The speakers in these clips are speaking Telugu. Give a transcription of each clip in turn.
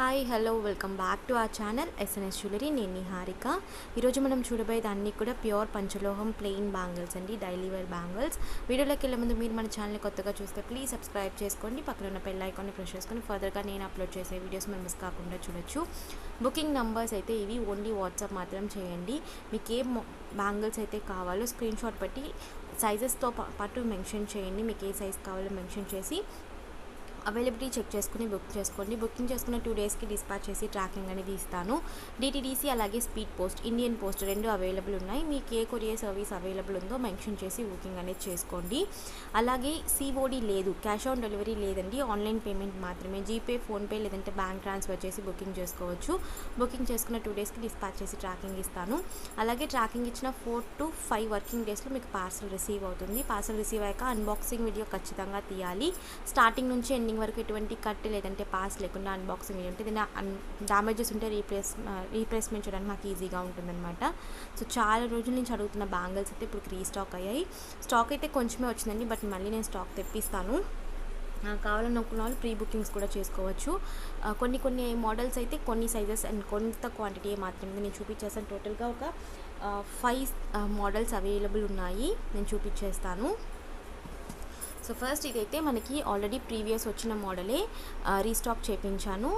Hi hello welcome back to our channel SNS jewellery. నేను నిహారిక. ఈరోజు మనం చూడబోయేది అన్నీ కూడా ప్యూర్ పంచలోహం ప్లెయిన్ బ్యాంగిల్స్ అండి, డైలీ వేర్ బ్యాంగిల్స్. వీడియోలోకి వెళ్ళే ముందు మీరు మన ఛానల్ని కొత్తగా చూస్తే ప్లీజ్ సబ్స్క్రైబ్ చేసుకోండి, పక్కన ఉన్న బెల్ ఐకాన్ని ప్రెస్ చేసుకొని ఫర్దర్గా నేను అప్లోడ్ చేసే వీడియోస్ మనం మిస్ కాకుండా చూడొచ్చు. బుకింగ్ నంబర్స్ అయితే ఇవి, ఓన్లీ వాట్సాప్ మాత్రం చేయండి. మీకు ఏ బ్యాంగిల్స్ అయితే కావాలో స్క్రీన్ షాట్ పెట్టి సైజెస్తో పాటు మెన్షన్ చేయండి. మీకు ఏ సైజ్ కావాలో మెన్షన్ చేసి అవైలబిలిటీ చెక్ చేసుకుని బుక్ చేసుకోండి. బుకింగ్ చేసుకున్న 2 డేస్కి డిస్పాచ్ చేసి ట్రాకింగ్ అనేది ఇస్తాను. డిటీడీసీ అలాగే స్పీడ్ పోస్ట్, ఇండియన్ పోస్ట్ రెండు అవైలబుల్ ఉన్నాయి. మీకు ఏ కొరియర్ సర్వీస్ అవైలబుల్ ఉందో మెన్షన్ చేసి బుకింగ్ అనేది చేసుకోండి. అలాగే సిఓడి లేదు, క్యాష్ ఆన్ డెలివరీ లేదండి, ఆన్లైన్ పేమెంట్ మాత్రమే. జీపే, ఫోన్పే లేదంటే బ్యాంక్ ట్రాన్స్ఫర్ చేసి బుకింగ్ చేసుకోవచ్చు. బుకింగ్ చేసుకున్న 2 డేస్కి డిస్పాచ్ చేసి ట్రాకింగ్ ఇస్తాను. అలాగే ట్రాకింగ్ ఇచ్చిన 4 to 5 వర్కింగ్ డేస్లో మీకు పార్సల్ రిసీవ్ అవుతుంది. పార్సల్ రిసీవ్ అయ్యాక అన్బాక్సింగ్ వీడియో ఖచ్చితంగా తీయాలి. స్టార్టింగ్ నుంచి ఎండింగ్ వరకు ఎటువంటి కట్ లేదంటే పాస్ లేకుండా అన్బాక్సింగ్ వీడియో ఉంటే ఏదైనా డ్యామేజెస్ ఉంటే రీప్లేస్మెంట్ చేయడానికి మాకు ఈజీగా ఉంటుందన్నమాట. సో చాలా రోజుల నుంచి అడుగుతున్న బ్యాంగిల్స్ అయితే ఇప్పుడు రీస్టాక్ అయ్యాయి. స్టాక్ అయితే కొంచెమే వచ్చిందండి, బట్ మళ్ళీ నేను స్టాక్ తెప్పిస్తాను. కావాలనుకున్న వాళ్ళు ప్రీ బుకింగ్స్ కూడా చేసుకోవచ్చు. కొన్ని మోడల్స్ అయితే కొన్ని సైజెస్ అండ్ కొంత క్వాంటిటీ మాత్రమే నేను చూపించేస్తాను. టోటల్గా ఒక 5 మోడల్స్ అవైలబుల్ ఉన్నాయి, నేను చూపించేస్తాను. సో ఫస్ట్ ఇదైతే మనకి ఆల్రెడీ ప్రీవియస్ వచ్చిన మోడలే రీస్టాక్ చేయించాను.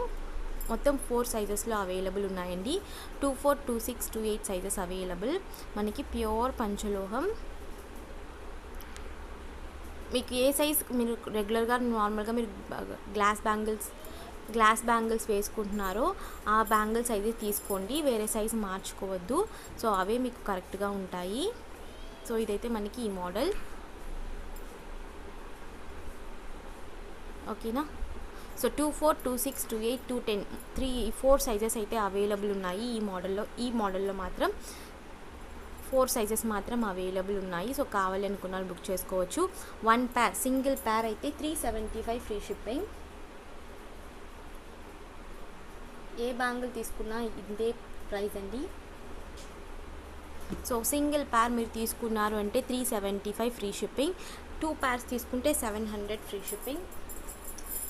మొత్తం 4 సైజెస్లో అవైలబుల్ ఉన్నాయండి. 24, 26, 28 సైజెస్ అవైలబుల్. మనకి ప్యూర్ పంచలోహం. మీకు ఏ సైజ్ మీరు రెగ్యులర్గా నార్మల్గా మీరు గ్లాస్ బ్యాంగిల్స్ వేసుకుంటున్నారో ఆ బ్యాంగిల్ సైజెస్ తీసుకోండి, వేరే సైజ్ మార్చుకోవద్దు. సో అవే మీకు కరెక్ట్గా ఉంటాయి. సో ఇదైతే మనకి ఈ మోడల్, ఓకేనా. సో 24, 26, 28, 210 4 సైజెస్ అయితే అవైలబుల్ ఉన్నాయి ఈ మోడల్లో మాత్రం 4 సైజెస్ మాత్రం అవైలబుల్ ఉన్నాయి. సో కావాలి అనుకున్న వాళ్ళు బుక్ చేసుకోవచ్చు. 1 పేర్, సింగిల్ పేర్ అయితే 375 ఫ్రీ షిప్పింగ్. ఏ బ్యాంగిల్ తీసుకున్నా ఇదే ప్రైస్ అండి. సో సింగిల్ పేర్ మీరు తీసుకున్నారు అంటే 375 ఫ్రీ షిప్పింగ్. 2 పేర్స్ తీసుకుంటే 700 ఫ్రీ షిప్పింగ్.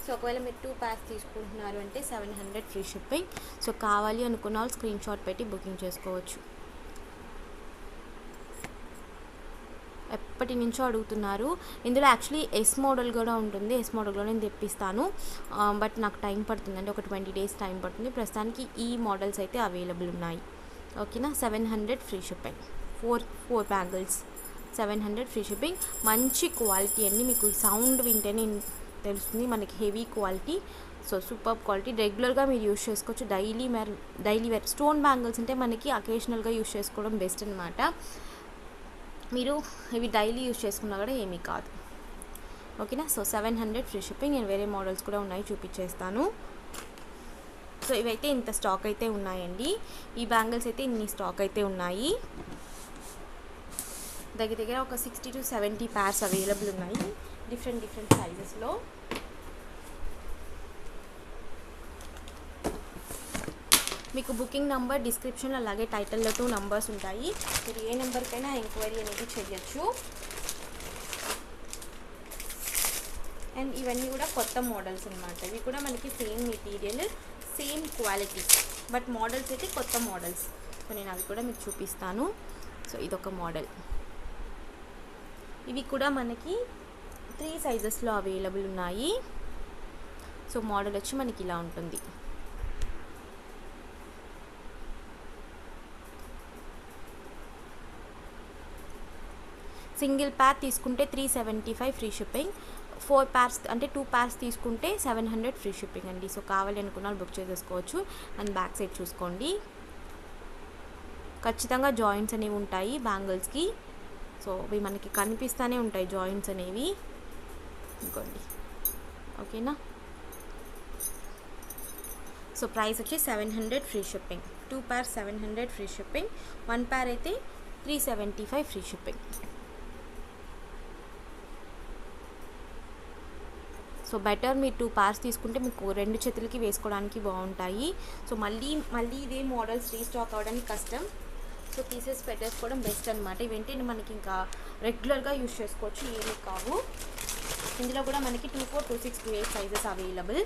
సో ఒకవేళ మీరు 2 పేర్స్ తీసుకుంటున్నారు అంటే 700 ఫ్రీ షిప్పింగ్. సో కావాలి అనుకున్న వాళ్ళు స్క్రీన్ షాట్ పెట్టి బుకింగ్ చేసుకోవచ్చు. ఎప్పటి నుంచో అడుగుతున్నారు. ఇందులో యాక్చువల్లీ ఎస్ మోడల్ కూడా ఉంటుంది, ఎస్ మోడల్లో నేను తెప్పిస్తాను, బట్ నాకు టైం పడుతుందండి, ఒక 20 డేస్ టైం పడుతుంది. ప్రస్తుతానికి ఈ మోడల్స్ అయితే అవైలబుల్ ఉన్నాయి, ఓకేనా. 700 free shipping. 4 bangles 700 free shipping. మంచి క్వాలిటీ అండి, మీకు సౌండ్ వింటేనే తెలుస్తుంది మనకి heavy quality. So super quality, రెగ్యులర్గా మీరు యూస్ చేసుకోవచ్చు. డైలీ వేర్ స్టోన్ బ్యాంగిల్స్ అంటే మనకి అకేషనల్గా యూస్ చేసుకోవడం బెస్ట్ అనమాట. మీరు ఇవి డైలీ యూస్ చేసుకున్నా కూడా ఏమీ కాదు, ఓకేనా. So 700 free shipping. నేను వేరే మోడల్స్ కూడా ఉన్నాయి, చూపించేస్తాను. సో ఇవైతే ఇంత స్టాక్ అయితే ఉన్నాయండి. ఈ బ్యాంగిల్స్ అయితే ఇన్ని స్టాక్ అయితే ఉన్నాయి. దగ్గర ఒక 60 to 70 పేర్స్ అవైలబుల్ ఉన్నాయి, డిఫరెంట్ సైజెస్లో. మీకు బుకింగ్ నెంబర్ డిస్క్రిప్షన్లో అలాగే టైటిల్లో 2 నంబర్స్ ఉంటాయి. మీరు ఏ నెంబర్కైనా ఎంక్వైరీ అనేది చేయొచ్చు. అండ్ ఇవన్నీ కూడా కొత్త మోడల్స్ అనమాట. ఇవి కూడా మనకి same material, same quality, but models అయితే కొత్త మోడల్స్. సో నేను అవి కూడా మీకు చూపిస్తాను. సో ఇదొక మోడల్. ఇవి కూడా మనకి 3 సైజెస్లో అవైలబుల్ ఉన్నాయి. సో మోడల్ వచ్చి మనకి ఇలా ఉంటుంది. సింగిల్ పేర్ తీసుకుంటే 375 ఫ్రీ షిప్పింగ్. 4 పేర్స్ అంటే 2 పేర్స్ తీసుకుంటే 700 ఫ్రీ షిప్పింగ్ అండి. సో కావాలి అనుకున్న వాళ్ళు బుక్ చేసేసుకోవచ్చు. అండ్ బ్యాక్ సైడ్ చూసుకోండి, ఖచ్చితంగా జాయింట్స్ అనేవి ఉంటాయి బ్యాంగిల్స్కి. సో అవి మనకి కనిపిస్తూనే ఉంటాయి జాయింట్స్ అనేవి, ఇంకోండి, ఓకేనా. సో ప్రైస్ వచ్చి 700 ఫ్రీ షిప్పింగ్. 2 పేర్ 700 ఫ్రీ షిప్పింగ్. 1 పేర్ అయితే 375 ఫ్రీ షిప్పింగ్. సో బెటర్ మీరు 2 పేర్స్ తీసుకుంటే మీకు 2 చేతులకి వేసుకోవడానికి బాగుంటాయి. సో మళ్ళీ ఇదే మోడల్స్ రీస్టాక్ అవ్వడానికి కష్టం. సో పీసెస్ పెట్టేసుకోవడం బెస్ట్ అనమాట. ఇవేంటంటే మనకి ఇంకా రెగ్యులర్గా యూస్ చేసుకోవచ్చు, ఏమీ కావు. ఇందులో కూడా మనకి 24, 26, 28 sizes available.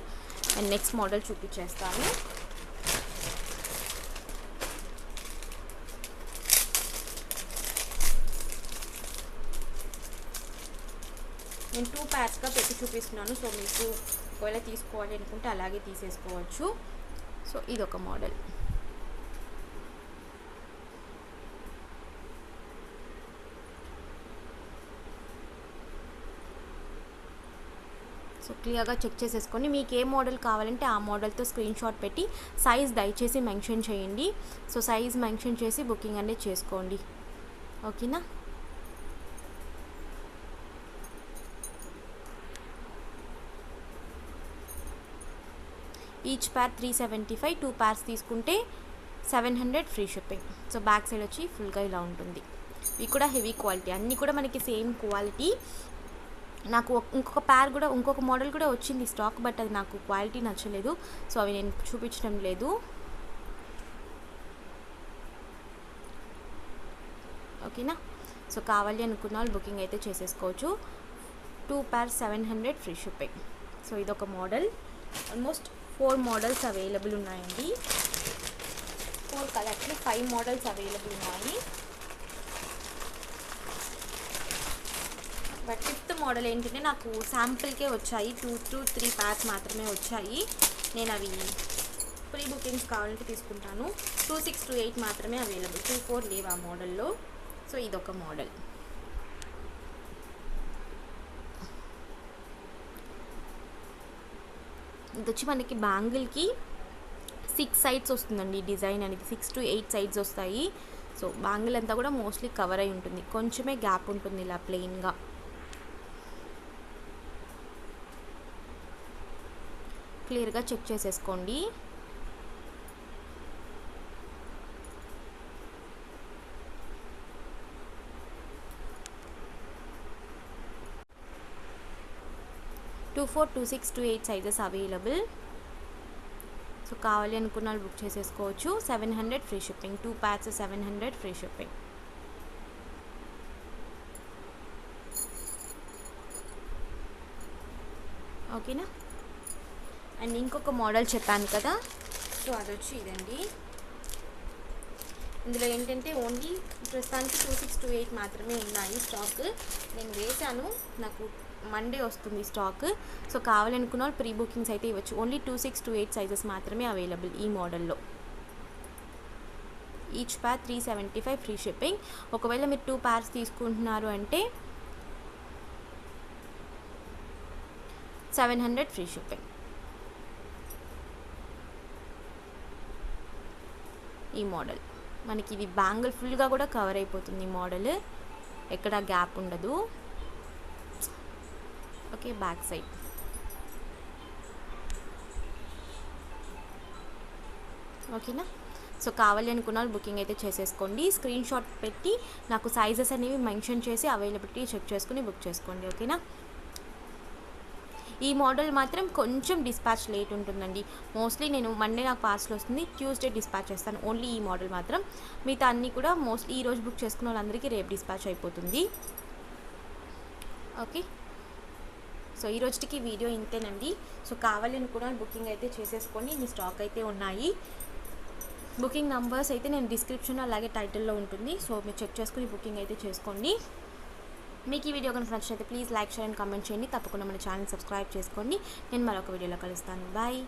And next model చూపించేస్తాను. నేను 2 ప్యాచ్గా పెట్టి చూపిస్తున్నాను. సో మీకు ఒకవేళ తీసుకోవాలి అనుకుంటే అలాగే తీసేసుకోవచ్చు. సో ఇదొక మోడల్. సో క్లియర్గా చెక్ చేసేసుకొని మీకు ఏ మోడల్ కావాలంటే ఆ మోడల్తో స్క్రీన్ షాట్ పెట్టి సైజ్ దయచేసి మెన్షన్ చేయండి. సో సైజ్ మెన్షన్ చేసి బుకింగ్ అనేది చేసుకోండి. ఓకేనా? ఈచ్ పేర్ 375, 2 pairs తీసుకుంటే 700 free shipping. So back side వచ్చి ఫుల్గా ఇలా ఉంటుంది. ఇవి కూడా హెవీ క్వాలిటీ, అన్నీ కూడా మనకి సేమ్ క్వాలిటీ. నాకు ఇంకొక మోడల్ కూడా వచ్చింది స్టాక్, బట్ అది నాకు క్వాలిటీ నచ్చలేదు. సో అవి నేను చూపించడం లేదు. ఓకేనా? సో కావాలి అనుకున్న వాళ్ళు బుకింగ్ అయితే చేసేసుకోవచ్చు. 2 pairs 700 ఫ్రీ షిప్పింగ్. సో ఇదొక మోడల్. ఆల్మోస్ట్ 4 మోడల్స్ అవైలబుల్ ఉన్నాయండి. 4 కలర్స్లో 5 మోడల్స్ అవైలబుల్ ఉన్నాయి. బట్ 5th మోడల్ ఏంటంటే నాకు శాంపుల్కే వచ్చాయి. 2 to 3 pairs మాత్రమే వచ్చాయి. నేను అవి ప్రీ బుకింగ్స్ కావాలంటే తీసుకుంటాను. 26 to 28 మాత్రమే అవైలబుల్. 24 లేవు ఆ మోడల్లో. సో ఇదొక మోడల్. ఇది వచ్చి మనకి బ్యాంగిల్కి 6 సైడ్స్ వస్తుందండి. డిజైన్ అనేది 6 to 8 సైడ్స్ వస్తాయి. సో బ్యాంగిల్ అంతా కూడా మోస్ట్లీ కవర్ అయి ఉంటుంది. కొంచెమే గ్యాప్ ఉంటుంది ఇలా ప్లెయిన్గా. క్లియర్గా చెక్ చేసేసుకోండి. Two 4, 2 6, 2 8 sizes available. సో కావాలి అనుకున్న వాళ్ళు బుక్ చేసేసుకోవచ్చు. 700 free shipping. 2 pairs 700 free shipping. ఓకేనా? అండ్ ఇంకొక మోడల్ చెప్పాను కదా, సో అది వచ్చి ఇదండి. ఇందులో ఏంటంటే ఓన్లీ ప్రస్తుతానికి 26 to 28 మాత్రమే ఉన్నాయి స్టాక్. నేను వేసాను, నాకు మండే వస్తుంది స్టాక్. సో కావాలనుకున్న వాళ్ళు ప్రీ బుకింగ్స్ అయితే ఇవ్వచ్చు. ఓన్లీ 26 to 28 సైజెస్ మాత్రమే అవైలబుల్ ఈ మోడల్లో. ఈచ్ పేర్ 375 ఫ్రీ షిప్పింగ్. ఒకవేళ మీరు 2 pairs తీసుకుంటున్నారు అంటే 700 ఫ్రీ షిప్పింగ్. ఈ మోడల్ మనకి ఇది బ్యాంగిల్ ఫుల్గా కూడా కవర్ అయిపోతుంది. ఈ మోడల్ ఎక్కడ గ్యాప్ ఉండదు. Okay, back side. ఓకేనా? సో కావాలి అనుకున్న వాళ్ళు బుకింగ్ అయితే చేసేసుకోండి. స్క్రీన్ షాట్ పెట్టి నాకు సైజెస్ అనేవి మెన్షన్ చేసి అవైలబిలిటీ చెక్ చేసుకుని బుక్ చేసుకోండి. ఓకేనా? ఈ మోడల్ మాత్రం కొంచెం డిస్పాచ్ లేట్ ఉంటుందండి. మోస్ట్లీ నేను మండే నాకు పార్సల్ వస్తుంది, ట్యూస్డే డిస్పాచ్ చేస్తాను. ఓన్లీ ఈ మోడల్ మాత్రం. మిగతా అన్నీ కూడా మోస్ట్లీ ఈరోజు బుక్ చేసుకున్న వాళ్ళందరికీ రేపు డిస్పాచ్ అయిపోతుంది. ఓకే, సో ఈ రోజుకి వీడియో ఇంతేనండి. సో కావాలని కూడా బుకింగ్ అయితే చేసేసుకొని మీ స్టాక్ అయితే ఉన్నాయి. బుకింగ్ నంబర్స్ అయితే నేను డిస్క్రిప్షన్లో అలాగే టైటిల్లో ఉంటుంది. సో మీరు చెక్ చేసుకుని బుకింగ్ అయితే చేసుకోండి. మీకు ఈ వీడియో కనుక నచ్చినట్లయితే please like, share and comment చేయండి. తప్పకుండా మన ఛానల్ సబ్స్క్రైబ్ చేసుకోండి. నేను మరొక వీడియోలో కలుస్తాను. బాయ్.